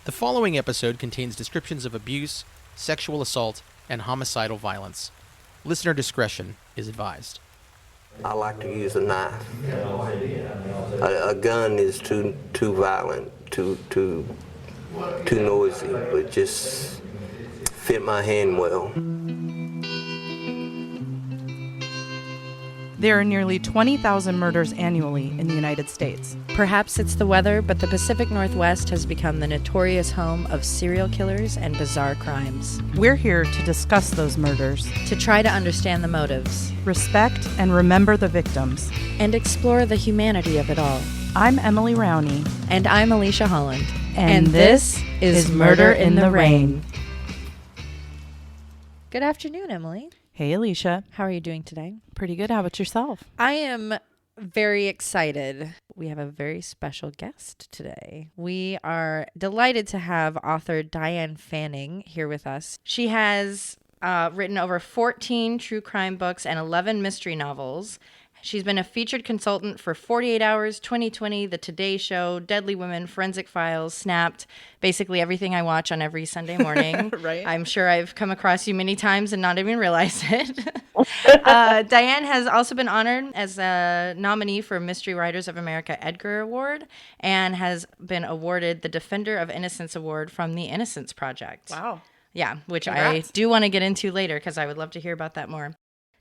The following episode contains descriptions of abuse, sexual assault, and homicidal violence. Listener discretion is advised. I like to use a knife. A gun is too violent, too noisy, but just fit my hand well. There are nearly 20,000 murders annually in the United States. Perhaps it's the weather, but the Pacific Northwest has become the notorious home of serial killers and bizarre crimes. We're here to discuss those murders, To try to understand the motives, respect and remember the victims. and explore the humanity of it all. I'm Emily Rowney. And I'm Alisha Holland. And this is Murder in the Rain. Good afternoon, Emily. Hey, Alisha. How are you doing today? Pretty good. How about yourself? I am very excited. We have a very special guest today. We are delighted to have author Diane Fanning here with us. She has written over 14 true crime books and 11 mystery novels. She's been a featured consultant for 48 Hours, 2020, The Today Show, Deadly Women, Forensic Files, Snapped, basically everything I watch on every Sunday morning. Right. I'm sure I've come across you many times and not even realized it. Diane has also been honored as a nominee for Mystery Writers of America Edgar Award and has been awarded the Defender of Innocence Award from the Innocence Project. Wow. Yeah, which Congrats. I do want to get into later because I would love to hear about that more.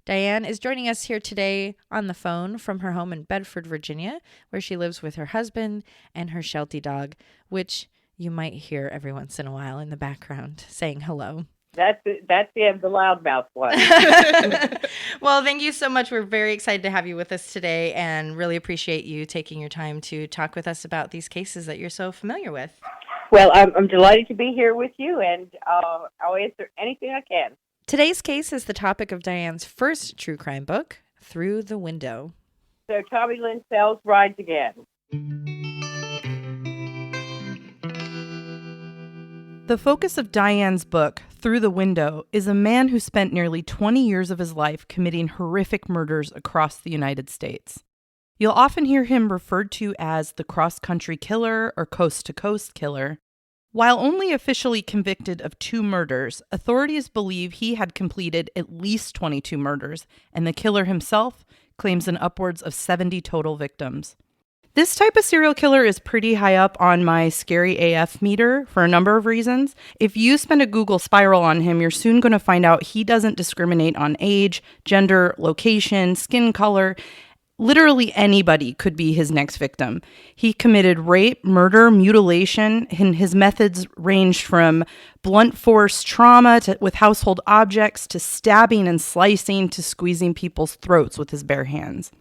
Diane is joining us here today on the phone from her home in Bedford, Virginia, where she lives with her husband and her Sheltie dog, which you might hear every once in a while in the background saying hello. That's the loudmouth one. Well, thank you so much. We're very excited to have you with us today and really appreciate you taking your time to talk with us about these cases that you're so familiar with. Well, I'm delighted to be here with you, and I'll answer anything I can. Today's case is the topic of Diane's first true crime book, Through the Window. So Tommy Lynn Sells rides again. The focus of Diane's book, Through the Window, is a man who spent nearly 20 years of his life committing horrific murders across the United States. You'll often hear him referred to as the cross-country killer or coast-to-coast killer. While only officially convicted of 2 murders, authorities believe he had completed at least 22 murders, and the killer himself claims an upwards of 70 total victims. This type of serial killer is pretty high up on my scary AF meter for a number of reasons. If you spend a Google spiral on him, you're soon going to find out he doesn't discriminate on age, gender, location, skin color. Literally anybody could be his next victim. He committed rape, murder, mutilation, and his methods ranged from blunt force trauma with household objects to stabbing and slicing to squeezing people's throats with his bare hands.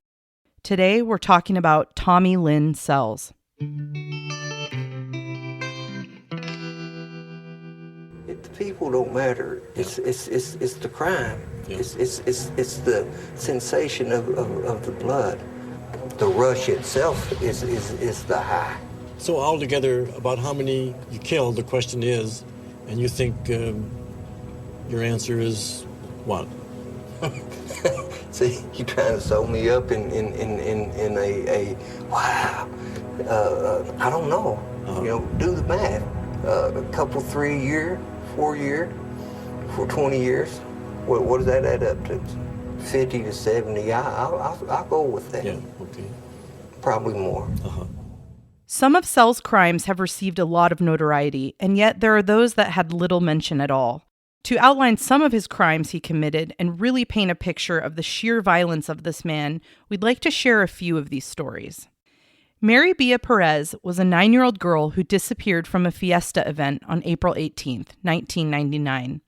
Today, we're talking about Tommy Lynn Sells. The people don't matter. It's the crime. Yeah. It's the sensation of the blood. The rush itself is the high. So altogether, about how many you killed, the question is, and you think your answer is what? See, you trying to sew me up in a wow. I don't know. You know, do the math. A couple, 3 year, 4 year, for 20 years. What does that add up to? 50 to 70. I'll go with that. Yeah, okay. Probably more. Some of Sells' crimes have received a lot of notoriety, and yet there are those that had little mention at all. To outline some of his crimes he committed and really paint a picture of the sheer violence of this man, we'd like to share a few of these stories. Mary Bia Perez was a 9-year-old girl who disappeared from a fiesta event on April 18th, 1999.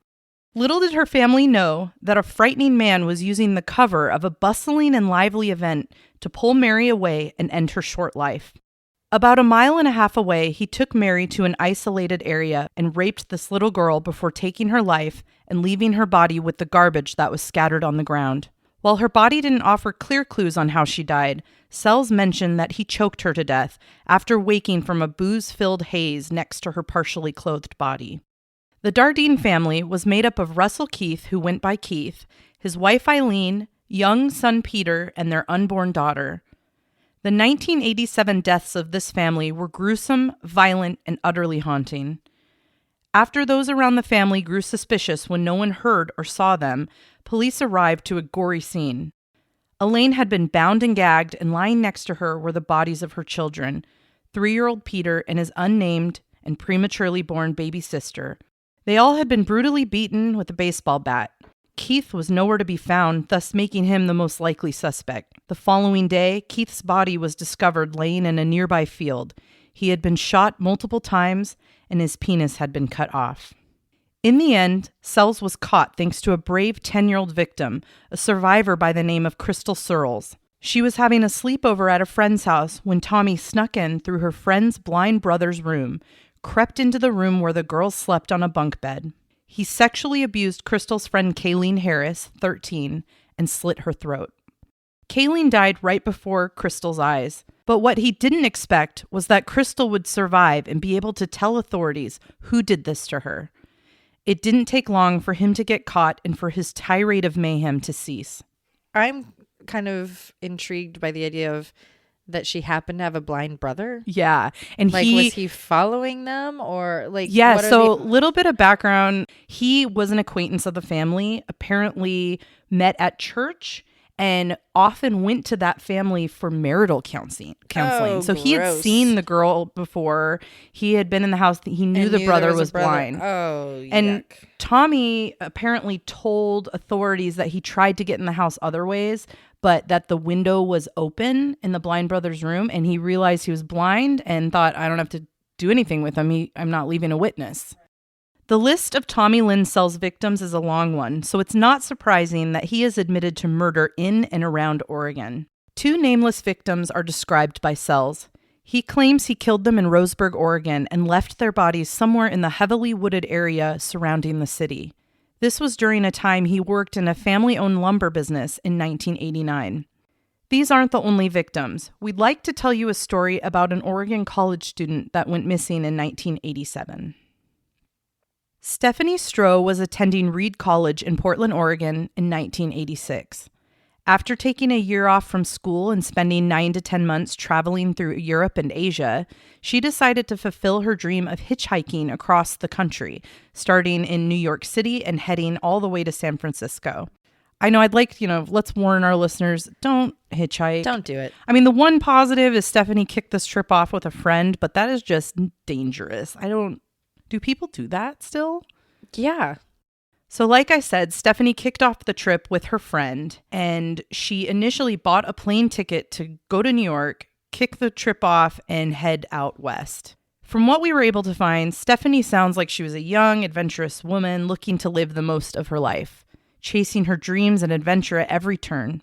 Little did her family know that a frightening man was using the cover of a bustling and lively event to pull Mary away and end her short life. About 1.5 miles away, he took Mary to an isolated area and raped this little girl before taking her life and leaving her body with the garbage that was scattered on the ground. While her body didn't offer clear clues on how she died, Sells mentioned that he choked her to death after waking from a booze-filled haze next to her partially clothed body. The Dardine family was made up of Russell Keith, who went by Keith, his wife Eileen, young son Peter, and their unborn daughter. The 1987 deaths of this family were gruesome, violent, and utterly haunting. After those around the family grew suspicious when no one heard or saw them, police arrived to a gory scene. Elaine had been bound and gagged, and lying next to her were the bodies of her children, 3-year-old Peter and his unnamed and prematurely born baby sister. They all had been brutally beaten with a baseball bat. Keith was nowhere to be found, thus making him the most likely suspect. The following day, Keith's body was discovered laying in a nearby field. He had been shot multiple times, and his penis had been cut off. In the end, Sells was caught thanks to a brave 10-year-old victim, a survivor by the name of Crystal Searles. She was having a sleepover at a friend's house when Tommy snuck in through her friend's blind brother's room, crept into the room where the girls slept on a bunk bed. He sexually abused Crystal's friend Kayleen Harris, 13, and slit her throat. Kayleen died right before Crystal's eyes, but what he didn't expect was that Crystal would survive and be able to tell authorities who did this to her. It didn't take long for him to get caught and for his tirade of mayhem to cease. I'm kind of intrigued by the idea of that she happened to have a blind brother. Yeah. And like, was he following them or like? Yeah. So little bit of background. He was an acquaintance of the family, apparently met at church and often went to that family for marital counseling. Oh, so he had seen the girl before. He had been in the house. He knew the brother was blind. Oh, yuck. And Tommy apparently told authorities that he tried to get in the house other ways, but that the window was open in the blind brother's room, and he realized he was blind and thought, I don't have to do anything with him. I'm not leaving a witness. The list of Tommy Lynn Sells victims is a long one, so it's not surprising that he is admitted to murder in and around Oregon. 2 nameless victims are described by Sells. He claims he killed them in Roseburg, Oregon, and left their bodies somewhere in the heavily wooded area surrounding the city. This was during a time he worked in a family-owned lumber business in 1989. These aren't the only victims. We'd like to tell you a story about an Oregon college student that went missing in 1987. Stephanie Stroh was attending Reed College in Portland, Oregon in 1986. After taking a year off from school and spending 9 to 10 months traveling through Europe and Asia, she decided to fulfill her dream of hitchhiking across the country, starting in New York City and heading all the way to San Francisco. I know let's warn our listeners, don't hitchhike. Don't do it. I mean, the one positive is Stephanie kicked this trip off with a friend, but that is just dangerous. Do people do that still? Yeah. So like I said, Stephanie kicked off the trip with her friend, and she initially bought a plane ticket to go to New York, kick the trip off, and head out west. From what we were able to find, Stephanie sounds like she was a young, adventurous woman looking to live the most of her life, chasing her dreams and adventure at every turn.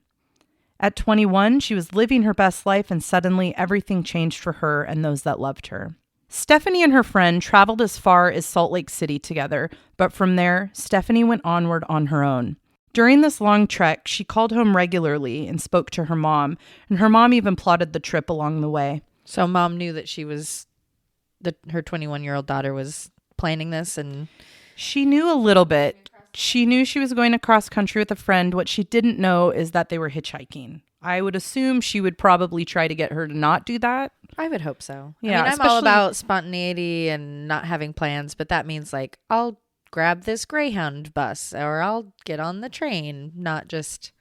At 21, she was living her best life, and suddenly everything changed for her and those that loved her. Stephanie and her friend traveled as far as Salt Lake City together, but from there, Stephanie went onward on her own. During this long trek, she called home regularly and spoke to her mom, and her mom even plotted the trip along the way. So mom knew that her 21-year-old daughter was planning this, and she knew a little bit. She knew she was going across country with a friend. What she didn't know is that they were hitchhiking. I would assume she would probably try to get her to not do that. I would hope so. Yeah, I mean, I'm all about spontaneity and not having plans, but that means like I'll grab this Greyhound bus or I'll get on the train, not just,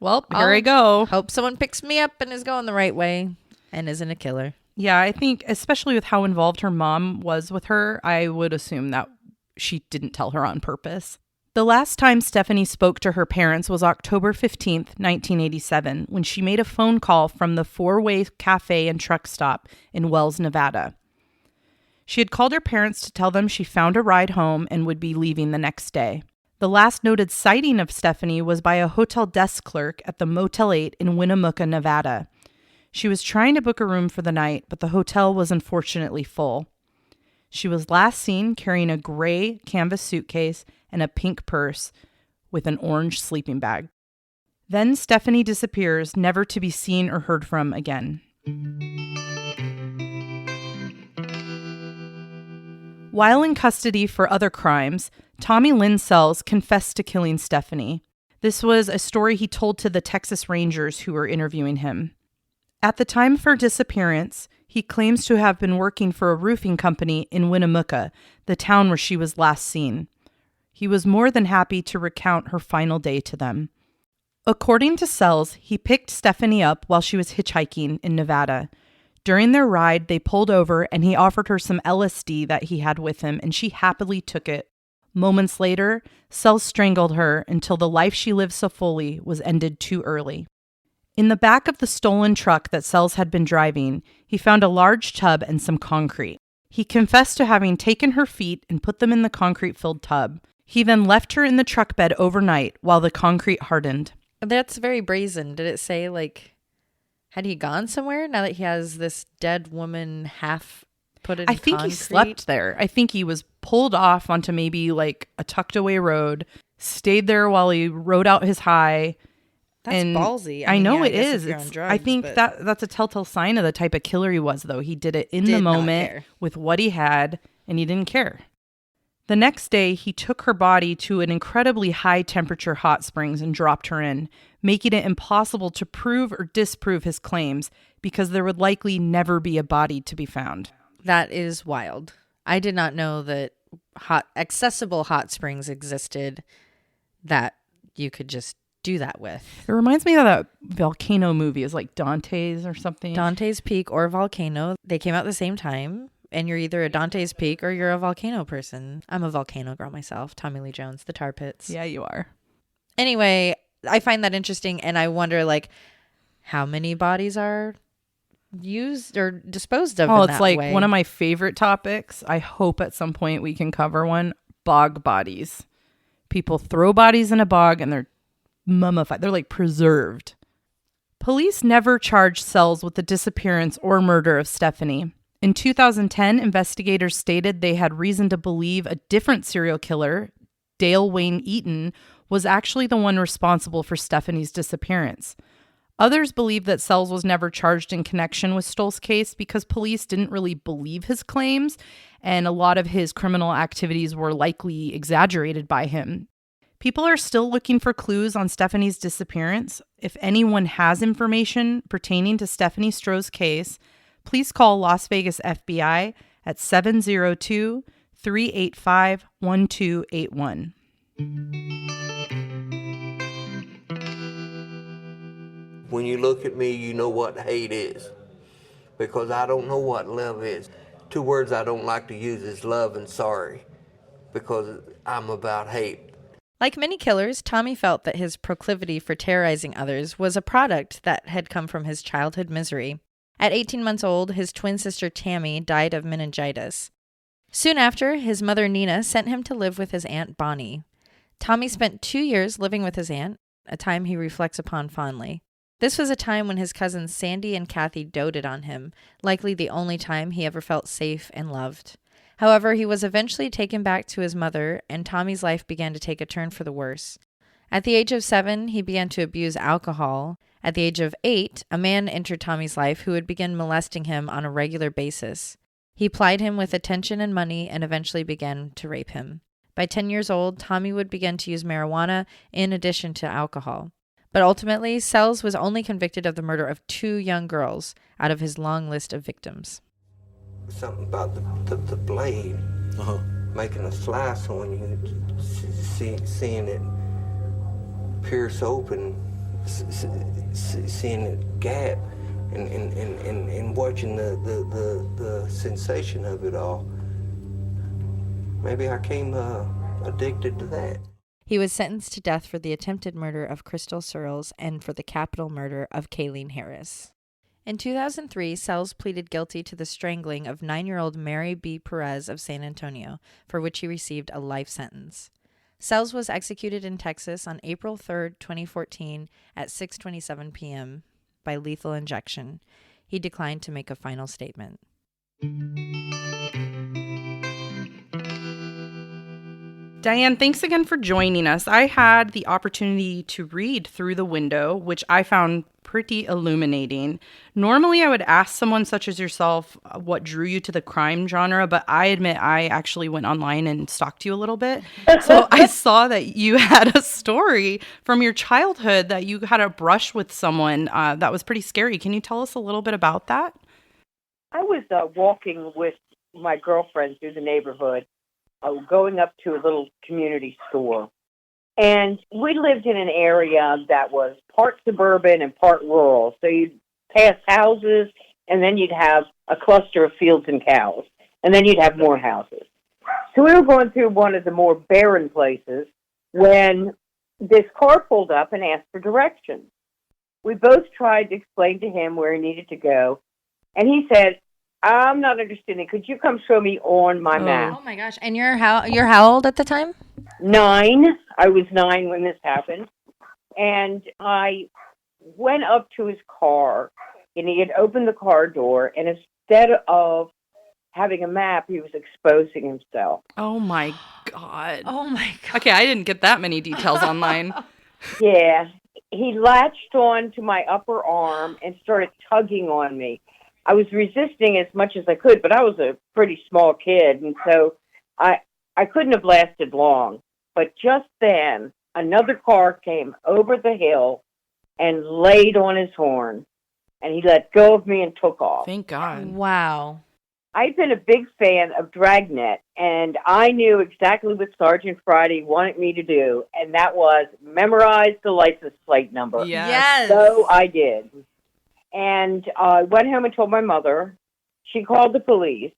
well, here I go. Hope someone picks me up and is going the right way and isn't a killer. Yeah, I think especially with how involved her mom was with her, I would assume that she didn't tell her on purpose. The last time Stephanie spoke to her parents was October 15th, 1987, when she made a phone call from the 4-Way Cafe and Truck Stop in Wells, Nevada. She had called her parents to tell them she found a ride home and would be leaving the next day. The last noted sighting of Stephanie was by a hotel desk clerk at the Motel 8 in Winnemucca, Nevada. She was trying to book a room for the night, but the hotel was unfortunately full. She was last seen carrying a gray canvas suitcase and a pink purse with an orange sleeping bag. Then Stephanie disappears, never to be seen or heard from again. While in custody for other crimes, Tommy Lynn Sells confessed to killing Stephanie. This was a story he told to the Texas Rangers who were interviewing him. At the time of her disappearance, he claims to have been working for a roofing company in Winnemucca, the town where she was last seen. He was more than happy to recount her final day to them. According to Sells, he picked Stephanie up while she was hitchhiking in Nevada. During their ride, they pulled over and he offered her some LSD that he had with him, and she happily took it. Moments later, Sells strangled her until the life she lived so fully was ended too early. In the back of the stolen truck that Sells had been driving, he found a large tub and some concrete. He confessed to having taken her feet and put them in the concrete-filled tub. He then left her in the truck bed overnight while the concrete hardened. That's very brazen. Did it say, like, had he gone somewhere now that he has this dead woman half put in I think concrete? he slept there. I think he was pulled off onto maybe like a tucked away road, stayed there while he rode out his high. That's and ballsy. I know yeah, it guess if is. you're on I drugs, think but that's a telltale sign of the type of killer he was, though. He did it in did the not moment care. with what he had, and he didn't care. The next day, he took her body to an incredibly high-temperature hot springs and dropped her in, making it impossible to prove or disprove his claims because there would likely never be a body to be found. That is wild. I did not know that accessible hot springs existed that you could just do that with. It reminds me of that volcano movie. It's like Dante's or something. Dante's Peak or Volcano, they came out at the same time. And you're either a Dante's Peak or you're a volcano person. I'm a volcano girl myself. Tommy Lee Jones, the Tar Pits. Yeah, you are. Anyway, I find that interesting. And I wonder, like, how many bodies are used or disposed of in it's that like way? one of my favorite topics. I hope at some point we can cover one. Bog bodies. People throw bodies in a bog and they're mummified. They're like preserved. Police never charged Sells with the disappearance or murder of Stephanie. In 2010, investigators stated they had reason to believe a different serial killer, Dale Wayne Eaton, was actually the one responsible for Stephanie's disappearance. Others believe that Sells was never charged in connection with Stoll's case because police didn't really believe his claims, and a lot of his criminal activities were likely exaggerated by him. People are still looking for clues on Stephanie's disappearance. If anyone has information pertaining to Stephanie Stroh's case, please call Las Vegas FBI at 702-385-1281. When you look at me, you know what hate is, because I don't know what love is. Two words I don't like to use is love and sorry, because I'm about hate. Like many killers, Tommy felt that his proclivity for terrorizing others was a product that had come from his childhood misery. At 18 months old, his twin sister Tammy died of meningitis. Soon after, his mother Nina sent him to live with his aunt Bonnie. Tommy spent 2 years living with his aunt, a time he reflects upon fondly. This was a time when his cousins Sandy and Kathy doted on him, likely the only time he ever felt safe and loved. However, he was eventually taken back to his mother, and Tommy's life began to take a turn for the worse. At the age of 7, he began to abuse alcohol. At the age of 8, a man entered Tommy's life who would begin molesting him on a regular basis. He plied him with attention and money and eventually began to rape him. By 10 years old, Tommy would begin to use marijuana in addition to alcohol. But ultimately, Sells was only convicted of the murder of 2 young girls out of his long list of victims. Something about the blade making a slice on you, seeing it pierce open, seeing it gap, and watching the sensation of it all. Maybe I came addicted to that. He was sentenced to death for the attempted murder of Crystal Searles and for the capital murder of Kayleen Harris. In 2003, Sells pleaded guilty to the strangling of 9-year-old Mary B. Perez of San Antonio, for which he received a life sentence. Sells was executed in Texas on April 3, 2014 at 6:27 p.m. by lethal injection. He declined to make a final statement. Diane, thanks again for joining us. I had the opportunity to read Through the Window, which I found pretty illuminating. Normally, I would ask someone such as yourself what drew you to the crime genre, but I admit I actually went online and stalked you a little bit. So I saw that you had a story from your childhood that you had a brush with someone that was pretty scary. Can you tell us a little bit about that? I was walking with my girlfriend through the neighborhood, going up to a little community store. And we lived in an area that was part suburban and part rural. So you'd pass houses, and then you'd have a cluster of fields and cows, and then you'd have more houses. So we were going through one of the more barren places when this car pulled up and asked for directions. We both tried to explain to him where he needed to go, and he said, "I'm not understanding. Could you come show me on my map?" Oh my gosh. And you're how old at the time? 9. I was 9 when this happened. And I went up to his car, and he had opened the car door, and instead of having a map, he was exposing himself. Oh my God. Oh my God. Okay, I didn't get that many details online. Yeah. He latched on to my upper arm and started tugging on me. I was resisting as much as I could, but I was a pretty small kid, and so I couldn't have lasted long. But just then, another car came over the hill and laid on his horn, and he let go of me and took off. Thank God. Wow. I've been a big fan of Dragnet, and I knew exactly what Sergeant Friday wanted me to do, and that was memorize the license plate number. Yes. So I did. And I went home and told my mother. She called the police.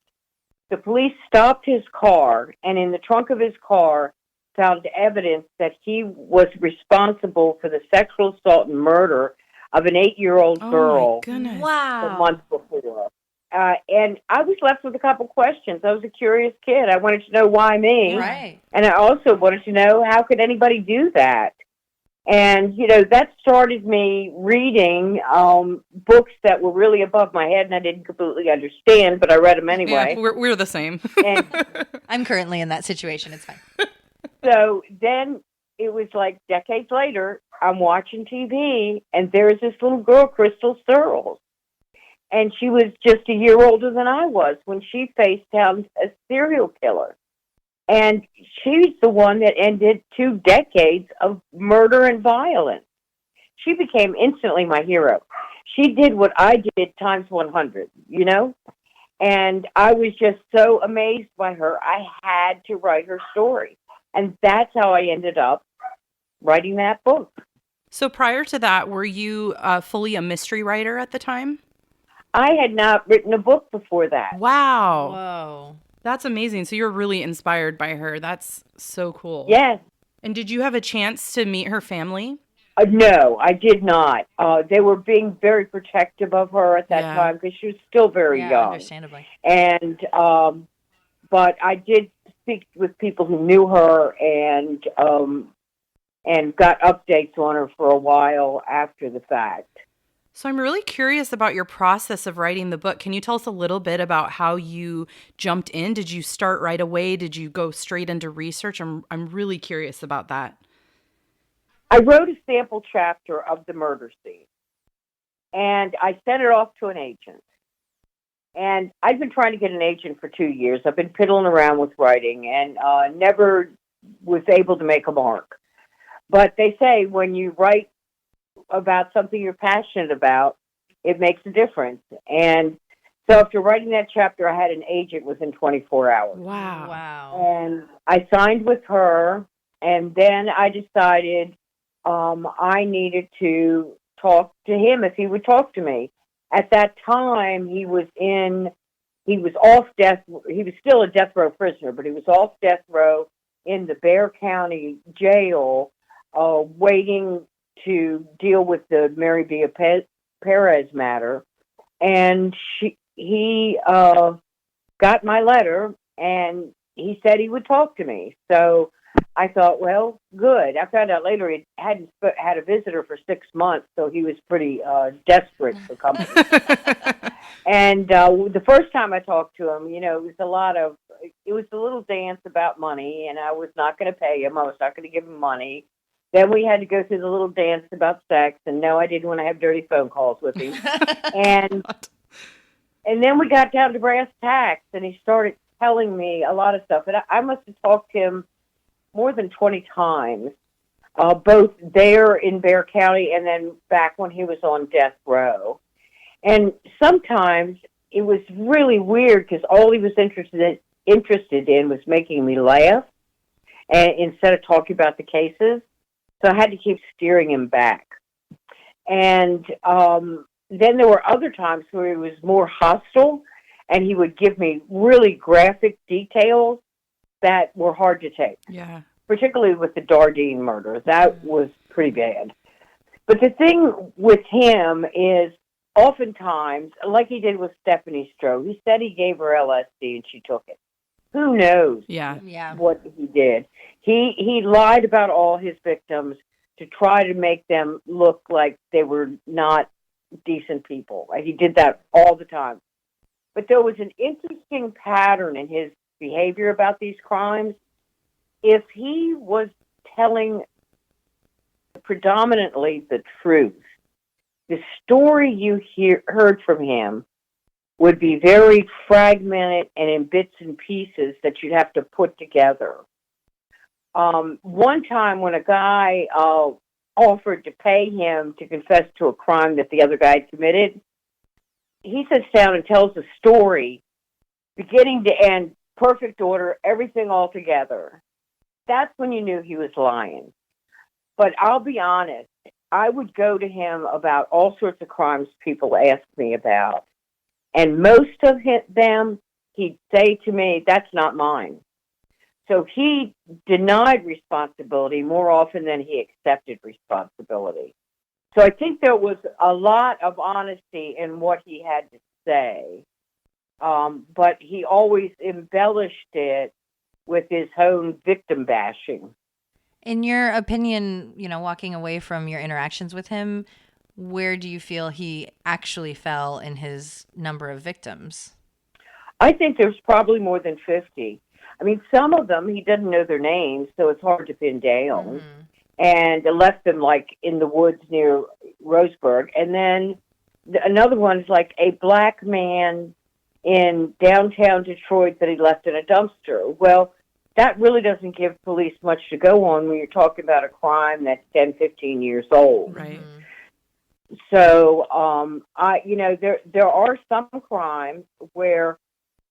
The police stopped his car, and in the trunk of his car found evidence that he was responsible for the sexual assault and murder of an 8-year-old girl Oh my goodness. a Wow. month before. And I was left with a couple questions. I was a curious kid. I wanted to know why me. Right. And I also wanted to know how could anybody do that? And, that started me reading books that were really above my head and I didn't completely understand, but I read them anyway. Yeah, we're the same. And I'm currently in that situation. It's fine. so then it was like decades later, I'm watching TV, and there's this little girl, Crystal Searles. And she was just a year older than I was when she faced down a serial killer. And she's the one that ended 2 decades of murder and violence. She became instantly my hero. She did what I did times 100, And I was just so amazed by her. I had to write her story. And that's how I ended up writing that book. So prior to that, were you fully a mystery writer at the time? I had not written a book before that. Wow. Whoa. That's amazing. So you're really inspired by her. That's so cool. Yes. And did you have a chance to meet her family? No, I did not. They were being very protective of her at that time because she was still very young. Understandably. And, but I did speak with people who knew her and got updates on her for a while after the fact. So I'm really curious about your process of writing the book. Can you tell us a little bit about how you jumped in? Did you start right away? Did you go straight into research? I'm really curious about that. I wrote a sample chapter of the murder scene, and I sent it off to an agent. And I've been trying to get an agent for 2 years. I've been piddling around with writing and never was able to make a mark. But they say when you write about something you're passionate about, it makes a difference. And so after writing that chapter, I had an agent within 24 hours. Wow. Wow. And I signed with her, and then I decided I needed to talk to him if he would talk to me. At that time, he was off death. He was still a death row prisoner, but he was off death row in the Bexar County jail, waiting to deal with the Mary B. Perez matter. And he got my letter, and he said he would talk to me. So I thought, well, good. I found out later he hadn't had a visitor for 6 months, so he was pretty desperate for company. And the first time I talked to him, it was a little dance about money, and I was not going to pay him. I was not going to give him money. Then we had to go through the little dance about sex, and no, I didn't want to have dirty phone calls with him. And then we got down to brass tacks, and he started telling me a lot of stuff. And I must have talked to him more than 20 times, both there in Bexar County and then back when he was on death row. And sometimes it was really weird because all he was interested in was making me laugh, and instead of talking about the cases. So I had to keep steering him back. And then there were other times where he was more hostile, and he would give me really graphic details that were hard to take. Yeah. Particularly with the Dardine murder. That was pretty bad. But the thing with him is oftentimes, like he did with Stephanie Stroh, he said he gave her LSD and she took it. Who knows what he did? He lied about all his victims to try to make them look like they were not decent people. He did that all the time. But there was an interesting pattern in his behavior about these crimes. If he was telling predominantly the truth, the story you heard from him would be very fragmented and in bits and pieces that you'd have to put together. One time when a guy offered to pay him to confess to a crime that the other guy had committed, he sits down and tells a story, beginning to end, perfect order, everything all together. That's when you knew he was lying. But I'll be honest, I would go to him about all sorts of crimes people ask me about. And most of them, he'd say to me, that's not mine. So he denied responsibility more often than he accepted responsibility. So I think there was a lot of honesty in what he had to say, but he always embellished it with his own victim bashing. In your opinion, walking away from your interactions with him, where do you feel he actually fell in his number of victims? I think there's probably more than 50. I mean, some of them, he doesn't know their names, so it's hard to pin down. Mm-hmm. And left them, like, in the woods near Roseburg. And then another one is, like, a black man in downtown Detroit that he left in a dumpster. Well, that really doesn't give police much to go on when you're talking about a crime that's 10, 15 years old. Right. So, there are some crimes where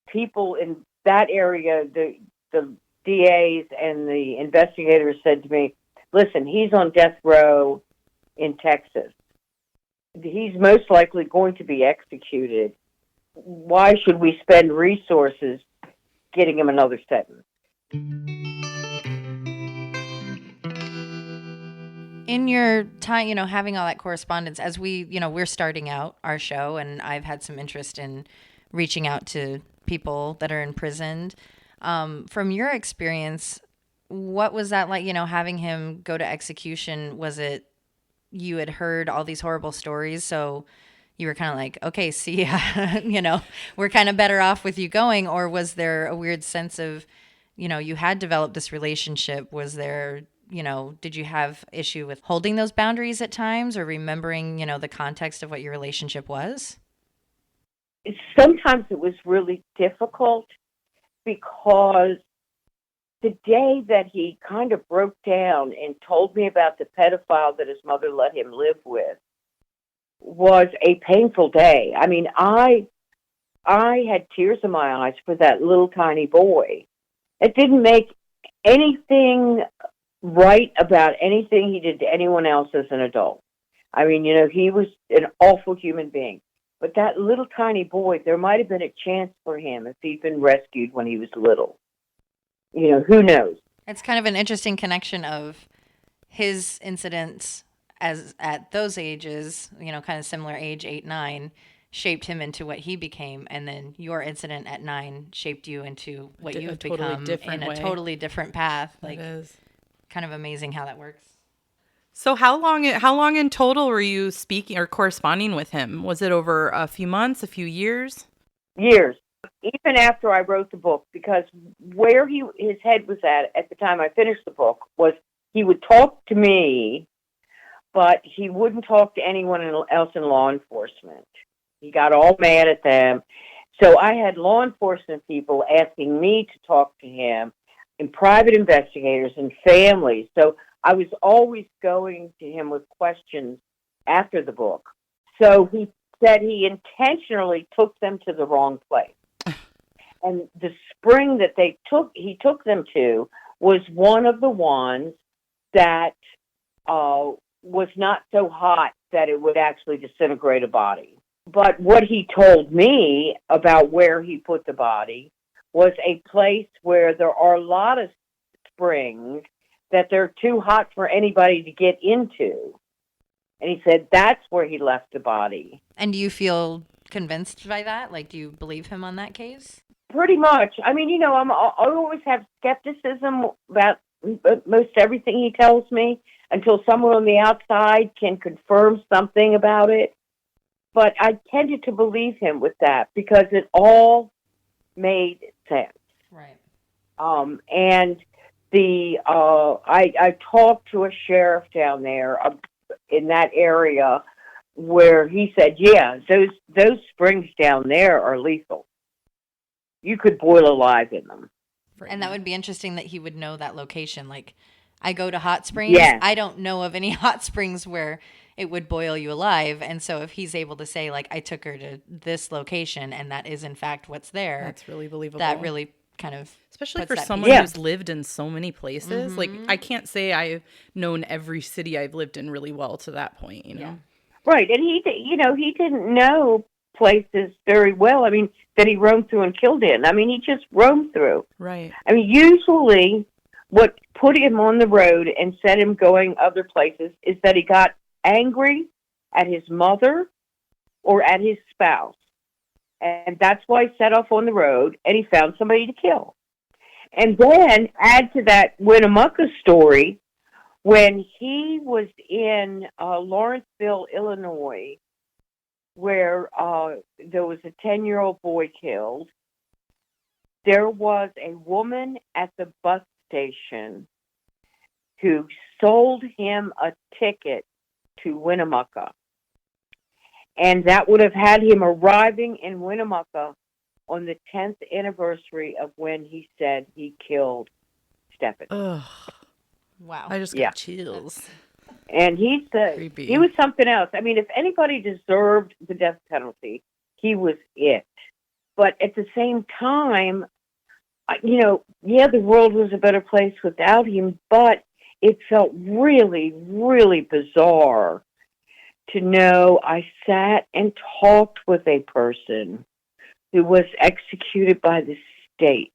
people in that area, the DAs and the investigators said to me, listen, he's on death row in Texas. He's most likely going to be executed. Why should we spend resources getting him another sentence? In your time, having all that correspondence, as we're starting out our show, and I've had some interest in reaching out to people that are imprisoned. From your experience, what was that like, having him go to execution? Was it you had heard all these horrible stories, so you were kind of like, okay, see ya, we're kind of better off with you going? Or was there a weird sense of, you had developed this relationship? Was there, did you have issue with holding those boundaries at times, or remembering, the context of what your relationship was? Sometimes it was really difficult because the day that he kind of broke down and told me about the pedophile that his mother let him live with was a painful day. I mean, I had tears in my eyes for that little tiny boy. It didn't make anything right about anything he did to anyone else as an adult. I mean, he was an awful human being. But that little tiny boy, there might have been a chance for him if he'd been rescued when he was little. Who knows? It's kind of an interesting connection of his incidents as at those ages, kind of similar age, 8, 9, shaped him into what he became. And then your incident at 9 shaped you into what you've become in a totally different path. Like, kind of amazing how that works. So how long in total were you speaking or corresponding with him? Was it over a few months, a few years? Years. Even after I wrote the book, because where his head was at the time I finished the book was he would talk to me, but he wouldn't talk to anyone else in law enforcement. He got all mad at them. So I had law enforcement people asking me to talk to him, and private investigators and families. So I was always going to him with questions after the book. So he said he intentionally took them to the wrong place. And the spring that he took them to was one of the ones that was not so hot that it would actually disintegrate a body. But what he told me about where he put the body was a place where there are a lot of springs that they're too hot for anybody to get into. And he said that's where he left the body. And do you feel convinced by that? Like, do you believe him on that case? Pretty much. I mean, I always have skepticism about most everything he tells me until someone on the outside can confirm something about it. But I tended to believe him with that because it all made sense. Right. And I talked to a sheriff down there in that area where he said, yeah, those springs down there are lethal. You could boil alive in them. And that would be interesting that he would know that location. Like, I go to hot springs. Yes. I don't know of any hot springs where it would boil you alive. And so if he's able to say, like, I took her to this location and that is in fact what's there. That's really believable. That really kind of especially puts for that someone piece. who's lived in so many places. Mm-hmm. Like, I can't say I've known every city I've lived in really well to that point, Yeah. Right. And he didn't know places very well. I mean, that he roamed through and killed in. I mean, he just roamed through. Right. I mean, usually what put him on the road and set him going other places is that he got angry at his mother or at his spouse. And that's why he set off on the road and he found somebody to kill. And then add to that Winnemucca story, when he was in Lawrenceville, Illinois, where there was a 10-year-old boy killed, there was a woman at the bus station who sold him a ticket to Winnemucca. And that would have had him arriving in Winnemucca on the 10th anniversary of when he said he killed Stephanie. Ugh. wow. I just got Yeah. chills. And he Creepy. was something else. I mean, if anybody deserved the death penalty, he was it. But at the same time, the world was a better place without him, but it felt really, really bizarre to know I sat and talked with a person who was executed by the state.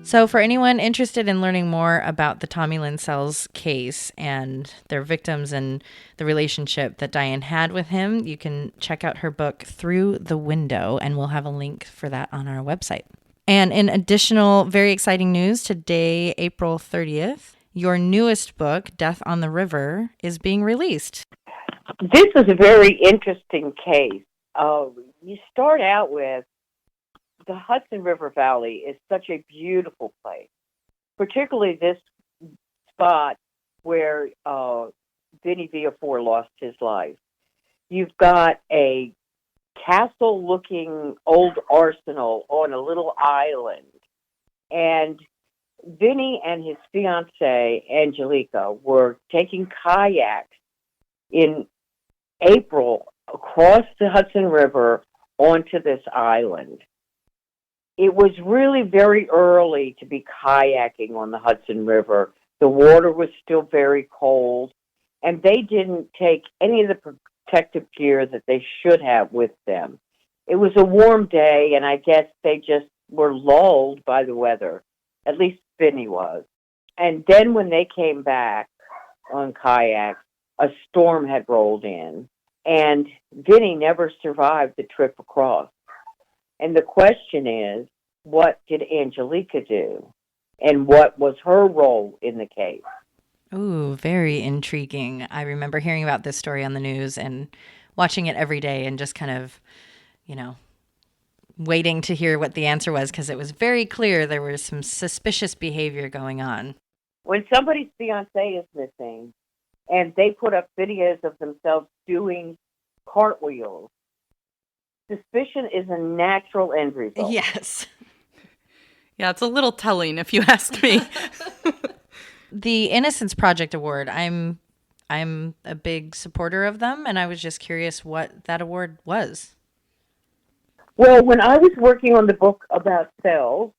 So for anyone interested in learning more about the Tommy Lynn Sells case and their victims and the relationship that Diane had with him, you can check out her book, Through the Window, and we'll have a link for that on our website. And in additional very exciting news, today, April 30th, your newest book, Death on the River, is being released. This is a very interesting case. You start out with the Hudson River Valley is such a beautiful place, particularly this spot where Vinny Villafor lost his life. You've got a castle-looking old arsenal on a little island, and Vinny and his fiancée, Angelica, were taking kayaks in April across the Hudson River onto this island. It was really very early to be kayaking on the Hudson River. The water was still very cold, and they didn't take any of the protective gear that they should have with them. It was a warm day, and I guess they just were lulled by the weather. At least Vinny was. And then when they came back on kayaks, a storm had rolled in, and Vinny never survived the trip across. And the question is, what did Angelica do? And what was her role in the case? Ooh, very intriguing. I remember hearing about this story on the news and watching it every day and just kind of, waiting to hear what the answer was because it was very clear there was some suspicious behavior going on. When somebody's fiancé is missing and they put up videos of themselves doing cartwheels, suspicion is a natural end result. Yes. Yeah, it's a little telling if you ask me. The Innocence Project Award, I'm a big supporter of them, and I was just curious what that award was. Well, when I was working on the book about Sells,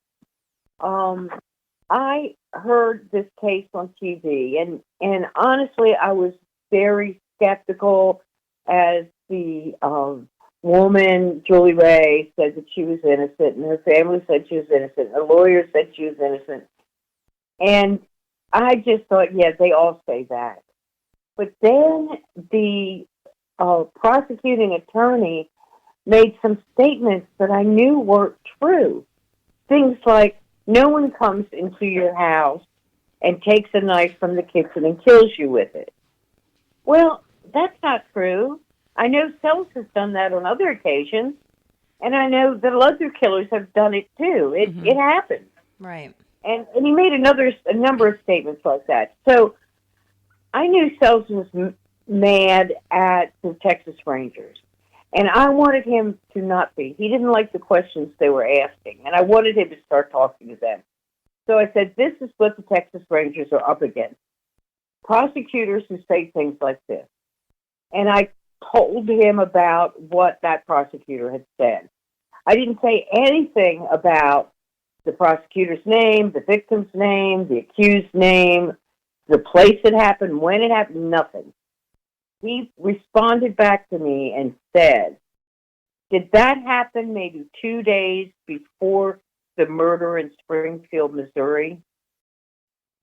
I heard this case on TV, and honestly, I was very skeptical as the woman, Julie Ray, said that she was innocent, and her family said she was innocent, her lawyer said she was innocent. And I just thought, yeah, they all say that. But then the prosecuting attorney made some statements that I knew weren't true. Things like, no one comes into your house and takes a knife from the kitchen and kills you with it. Well, that's not true. I know Sells has done that on other occasions, and I know that other killers have done it too. It happens. Right. And he made a number of statements like that. So I knew Sells was mad at the Texas Rangers, and I wanted him to not be. He didn't like the questions they were asking, and I wanted him to start talking to them. So I said, this is what the Texas Rangers are up against. Prosecutors who say things like this. And I told him about what that prosecutor had said. I didn't say anything about the prosecutor's name, the victim's name, the accused's name, the place it happened, when it happened, nothing. He responded back to me and said, did that happen maybe 2 days before the murder in Springfield, Missouri?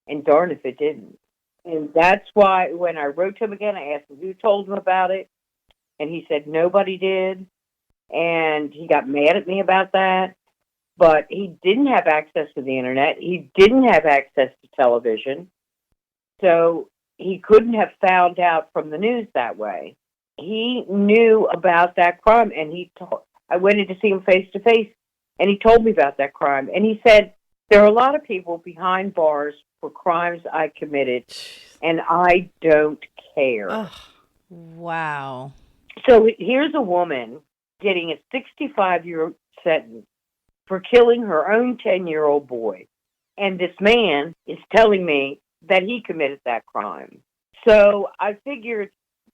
And darn if it didn't. And that's why when I wrote to him again, I asked him who told him about it. And he said nobody did. And he got mad at me about that. But he didn't have access to the internet. He didn't have access to television. So he couldn't have found out from the news that way. He knew about that crime, and I went in to see him face to face, and he told me about that crime. And he said, there are a lot of people behind bars for crimes I committed, and I don't care. Oh, wow. So here's a woman getting a 65-year sentence for killing her own 10-year-old boy. And this man is telling me that he committed that crime. So I figured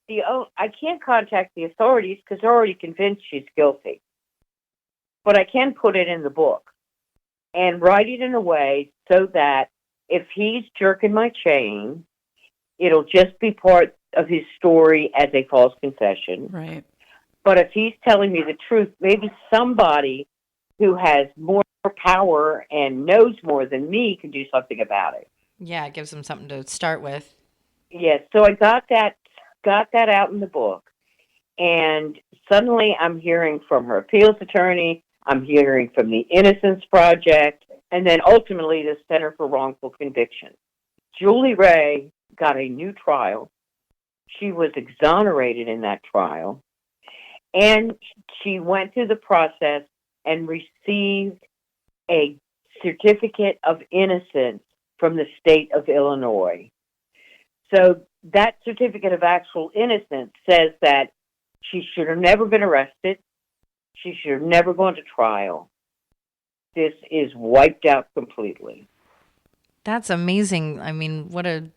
I can't contact the authorities because they're already convinced she's guilty. But I can put it in the book and write it in a way so that if he's jerking my chain, it'll just be part of his story as a false confession. Right. But if he's telling me the truth, maybe somebody who has more power and knows more than me can do something about it. Yeah, it gives them something to start with. Yes, so I got that out in the book, and suddenly I'm hearing from her appeals attorney, I'm hearing from the Innocence Project, and then ultimately the Center for Wrongful Conviction. Julie Ray got a new trial. She was exonerated in that trial, and she went through the process and received a certificate of innocence from the state of Illinois. So that certificate of actual innocence says that she should have never been arrested. She should have never gone to trial. This is wiped out completely. That's amazing. I mean, what a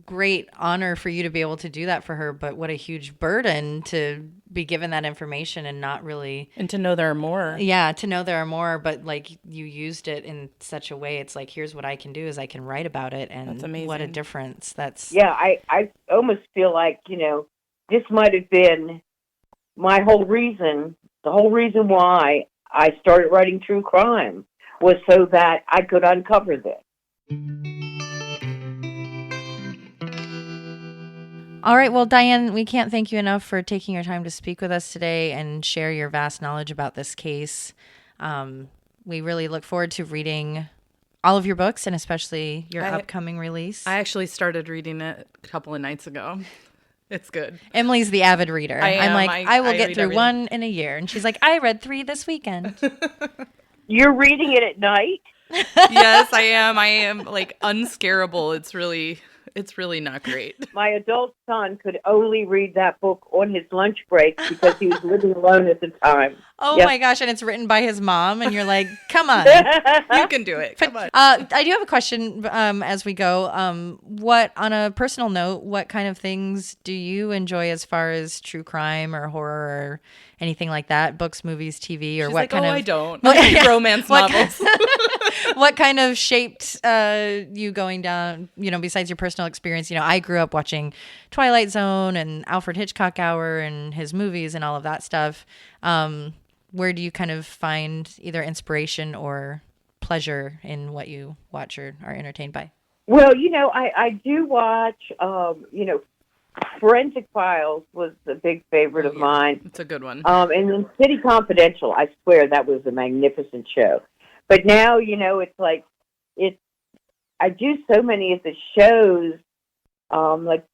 great honor for you to be able to do that for her, but what a huge burden to be given that information and not really... And to know there are more. Yeah, to know there are more, but like you used it in such a way, it's like, here's what I can do is I can write about it, and That's amazing. what a difference. That's... Yeah, I almost feel like, this might have been my whole reason, the whole reason why I started writing true crime was so that I could uncover this. All right. Well, Diane, we can't thank you enough for taking your time to speak with us today and share your vast knowledge about this case. We really look forward to reading all of your books and especially your upcoming release. I actually started reading it a couple of nights ago. It's good. Emily's the avid reader. I I'm am. like, I will I get read through everything. one in a year. And she's like, I read 3 this weekend. You're reading it at night? Yes, I am. I am like unscarable. It's really not great. My adult son could only read that book on his lunch break because he was living alone at the time. Oh Yep. my gosh. And it's written by his mom. And you're like, come on. You can do it. Come on. I do have a question as we go. What, on a personal note, what kind of things do you enjoy as far as true crime or horror or anything like that? Books, movies, TV, or She's what like, kind oh, of I don't. What- yeah. Romance What novels. what kind of shaped you going down, besides your personal experience? I grew up watching Twilight Zone and Alfred Hitchcock Hour and his movies and all of that stuff. Where do you kind of find either inspiration or pleasure in what you watch or are entertained by? Well, I do watch, Forensic Files was a big favorite of mine. It's a good one. And then City Confidential, I swear that was a magnificent show. But now, it's like, I do so many of the shows, like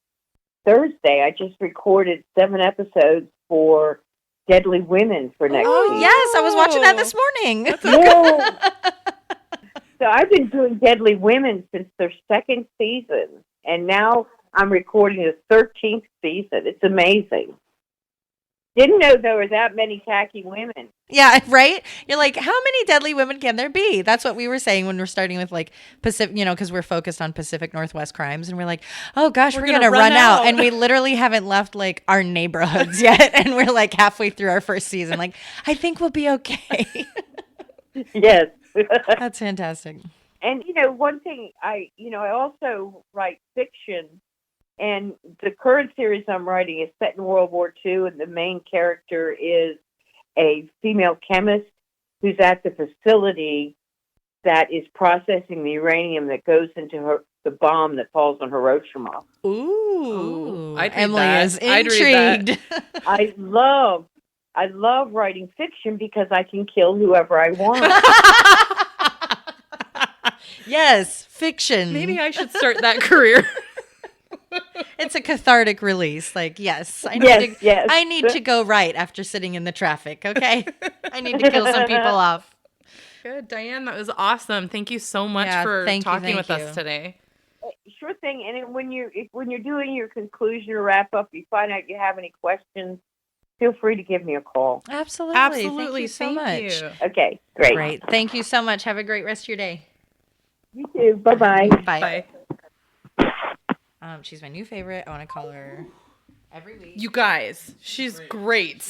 Thursday, I just recorded 7 episodes for Deadly Women for next week. Yes, I was watching that this morning. Yeah. So I've been doing Deadly Women since their 2nd season, and now I'm recording the 13th season. It's amazing. Didn't know there were that many tacky women. Yeah, right? You're like, how many deadly women can there be? That's what we were saying when we're starting with like Pacific, because we're focused on Pacific Northwest crimes. And we're like, oh gosh, we're going to run out. And we literally haven't left like our neighborhoods yet. And we're like halfway through our first season. Like, I think we'll be okay. Yes. That's fantastic. And, one thing, I also write fiction. And the current series I'm writing is set in World War II, and the main character is a female chemist who's at the facility that is processing the uranium that goes into the bomb that falls on Hiroshima. Ooh. I'd read Emily that. is I'd read intrigued. I love writing fiction because I can kill whoever I want. Yes, fiction. Maybe I should start that career. It's a cathartic release. Like, yes, I need to go right after sitting in the traffic. Okay, I need to kill some people off. Good, Diane. That was awesome. Thank you so much for talking with us today. Sure thing. And when you're doing your conclusion or wrap up, you find out you have any questions, feel free to give me a call. Absolutely. Absolutely. Thank you so much. You. Okay, great. Great. Thank you so much. Have a great rest of your day. You too. Bye-bye. Bye. Bye. She's my new favorite. I want to call her every week. You guys, she's great.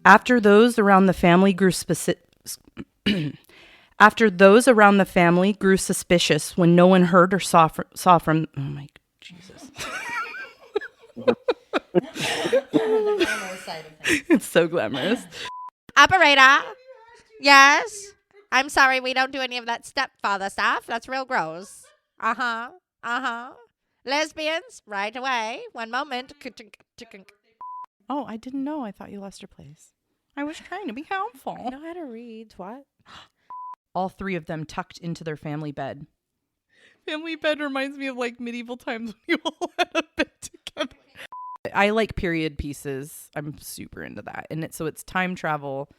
After those around the family grew suspicious when no one heard or saw from oh my Jesus. It's so glamorous. Operator. Yes. I'm sorry, we don't do any of that stepfather stuff. That's real gross. Lesbians, right away. One moment. Oh, I didn't know. I thought you lost your place. I was trying to be helpful. I know how to read. What? All 3 of them tucked into their family bed. Family bed reminds me of like medieval times when you all had a bed together. I like period pieces. I'm super into that. And it's time travel,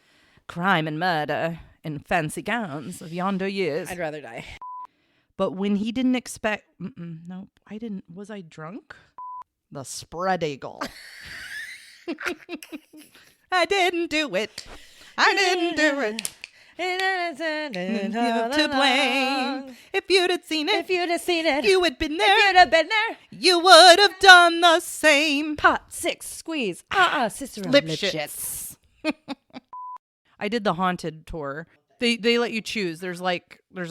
crime and murder, and fancy gowns of yonder years. I'd rather die. But when he didn't expect... nope, I didn't... Was I drunk? The spread eagle. I didn't do it. I didn't do it. To blame. If you'd have seen it. You had been there. You would have done the same. Pot, 6, squeeze. Cicero. Lip shits. I did the haunted tour. They let you choose. There's a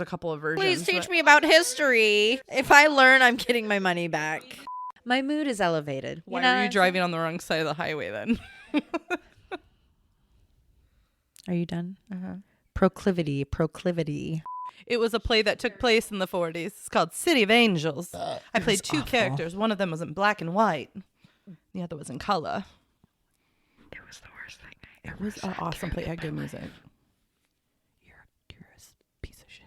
couple of versions. Please teach me about history. If I learn, I'm getting my money back. My mood is elevated. Why were you driving on the wrong side of the highway then? Are you done? Proclivity. It was a play that took place in the 40s. It's called City of Angels. I played 2 characters. One of them was in black and white. The other was in color. It was the worst thing It was an awesome play. It had good music. You're a piece of shit.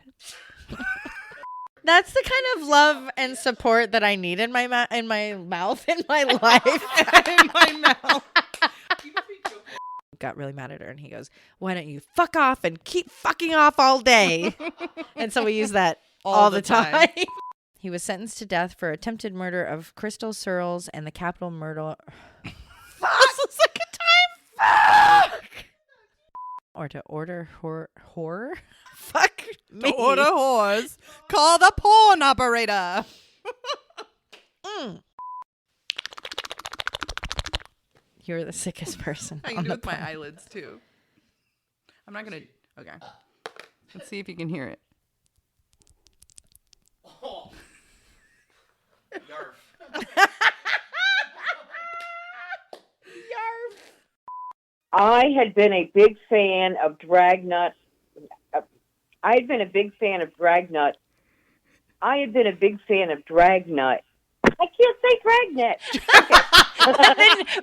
That's the kind of love and support that I need in my mouth, in my life. In my mouth. Got really mad at her and he goes, "Why don't you fuck off and keep fucking off all day?" And so we use that all the time. He was sentenced to death for attempted murder of Crystal Searles and the capital murder. Fuck! This is the second time. Fuck! Or to order horror. Fuck me. To order whores, call the porn operator. You're the sickest person. I can do it with my eyelids too. I'm not gonna. Okay. Let's see if you can hear it. Oh. Yarf. I had been a big fan of Dragnet. I had been a big fan of Dragnet. I had been a big fan of Dragnet. I can't say Dragnet.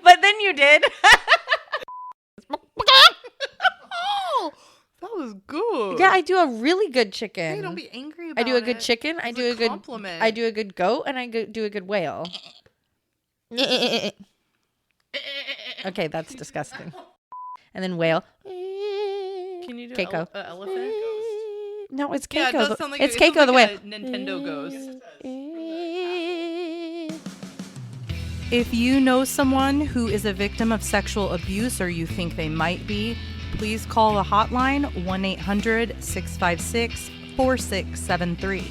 but then you did. Oh, that was good. Yeah, I do a really good chicken. Hey, don't be angry about I it. do a good chicken. I do a good compliment. I do a good goat, and I do a good whale. Okay, that's disgusting. And then whale. Can you do Keiko. Elephant? No, it's Keiko. Yeah, it does sound like it's it sounds Keiko the like whale. a Nintendo ghost. If you know someone who is a victim of sexual abuse or you think they might be, please call the hotline 1-800-656-4673.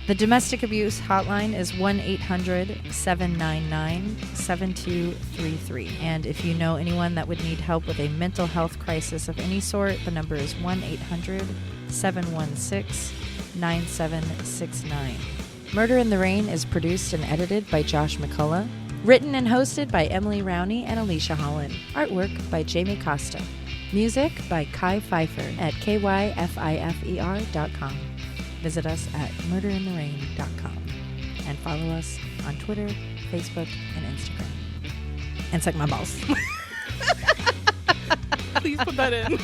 The domestic abuse hotline is 1-800-799-7233. And if you know anyone that would need help with a mental health crisis of any sort, the number is 1-800-716-9769. Murder in the Rain is produced and edited by Josh McCullough. Written and hosted by Emily Rowney and Alicia Holland. Artwork by Jamie Costa. Music by Kai Pfeiffer at kyfifer.com. Visit us at murderintherain.com and follow us on Twitter, Facebook, and Instagram. And suck my balls. Please put that in.